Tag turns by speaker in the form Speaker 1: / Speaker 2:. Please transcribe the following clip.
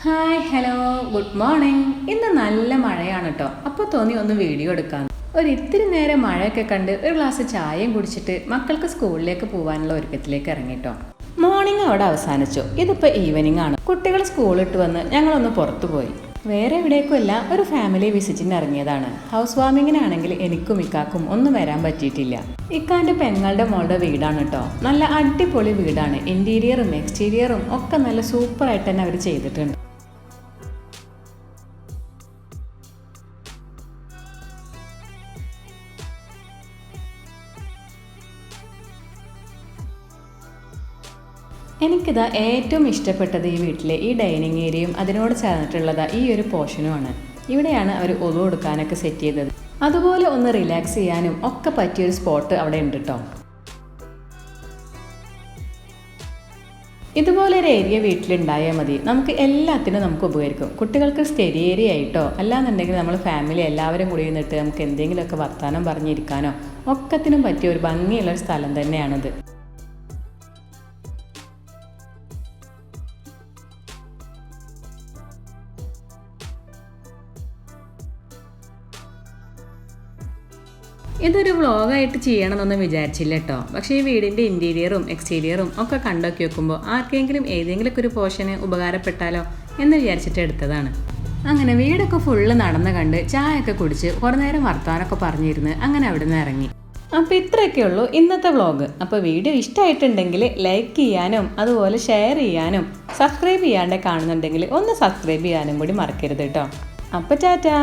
Speaker 1: Hi hello good morning. ഇന്ന് നല്ല മഴയാണ് കേട്ടോ. അപ്പോൾ തോന്നി ഒന്ന് വീഡിയോ എടുക്കാം. ഇത്തിരി നേരം മഴയൊക്കെ കണ്ട് ഒരു ഗ്ലാസ് ചായയും കുടിച്ചിട്ട് മക്കൾക്ക് സ്കൂളിലേക്ക് പോകാനുള്ള ഒരുക്കത്തിലേക്ക് ഇറങ്ങിട്ടോ. മോർണിംഗ് അവിടെ അവസാനിച്ചു. ഇതിപ്പോൾ ഈവനിങ് ആണ്. കുട്ടികൾ സ്കൂളിട്ട് വന്ന് ഞങ്ങളൊന്ന് പുറത്തു പോയി. വേറെ എവിടേക്കുമല്ല, ഒരു ഫാമിലി വിസിറ്റിന് ഇറങ്ങിയതാണ്. ഹൗസ് വാമിങ്ങിനാണെങ്കിൽ എനിക്കും ഇക്കാക്കും ഒന്നും വരാൻ പറ്റിയിട്ടില്ല. ഇക്കാൻ്റെ പെങ്ങളുടെ മോളുടെ വീടാണ് കേട്ടോ. നല്ല അടിപൊളി വീടാണ്. ഇന്റീരിയറും എക്സ്റ്റീരിയറും ഒക്കെ നല്ല സൂപ്പറായിട്ട് തന്നെ അവർ ചെയ്തിട്ടുണ്ട്. എനിക്കിതാ ഏറ്റവും ഇഷ്ടപ്പെട്ടത് ഈ വീട്ടിലെ ഈ ഡൈനിങ് ഏരിയയും അതിനോട് ചേർന്നിട്ടുള്ളത് ഈ ഒരു പോർഷനുമാണ്. ഇവിടെയാണ് അവർ ഒതു കൊടുക്കാനൊക്കെ സെറ്റ് ചെയ്തത്. അതുപോലെ ഒന്ന് റിലാക്സ് ചെയ്യാനും ഒക്കെ പറ്റിയൊരു സ്പോട്ട് അവിടെ ഉണ്ട് കേട്ടോ. ഇതുപോലെ ഒരു ഏരിയ വീട്ടിലുണ്ടായാൽ മതി. നമുക്ക് എല്ലാത്തിനും നമുക്ക് ഉപകരിക്കും. കുട്ടികൾക്ക് സ്റ്റഡി ഏരിയ ആയിട്ടോ അല്ലാന്നുണ്ടെങ്കിൽ നമ്മൾ ഫാമിലി എല്ലാവരും കൂടി നിന്നിട്ട് നമുക്ക് എന്തെങ്കിലുമൊക്കെ വർത്താനം പറഞ്ഞിരിക്കാനോ ഒക്കത്തിനും പറ്റിയ ഒരു ഭംഗിയുള്ള ഒരു സ്ഥലം തന്നെയാണിത്. ഇതൊരു വ്ളോഗായിട്ട് ചെയ്യണമെന്നൊന്നും വിചാരിച്ചില്ല കേട്ടോ. പക്ഷേ ഈ വീടിൻ്റെ ഇൻറ്റീരിയറും എക്സ്റ്റീരിയറും ഒക്കെ കണ്ടൊക്കെ വെക്കുമ്പോൾ ആർക്കെങ്കിലും ഏതെങ്കിലുമൊക്കെ ഒരു പോർഷന് ഉപകാരപ്പെട്ടാലോ എന്ന് വിചാരിച്ചിട്ട് എടുത്തതാണ്. അങ്ങനെ വീടൊക്കെ ഫുള്ള് നടന്ന് കണ്ട് ചായയൊക്കെ കുടിച്ച് കുറേ നേരം വർത്താനൊക്കെ പറഞ്ഞിരുന്ന് അങ്ങനെ അവിടെ നിന്ന് ഇറങ്ങി. അപ്പോൾ ഇത്രയൊക്കെ ഉള്ളൂ ഇന്നത്തെ വ്ളോഗ്. അപ്പോൾ വീഡിയോ ഇഷ്ടമായിട്ടുണ്ടെങ്കിൽ ലൈക്ക് ചെയ്യാനും അതുപോലെ ഷെയർ ചെയ്യാനും സബ്സ്ക്രൈബ് ചെയ്യാണ്ട് കാണുന്നുണ്ടെങ്കിൽ ഒന്ന് സബ്സ്ക്രൈബ് ചെയ്യാനും കൂടി മറക്കരുത് കേട്ടോ. അപ്പോൾ ടാറ്റാ.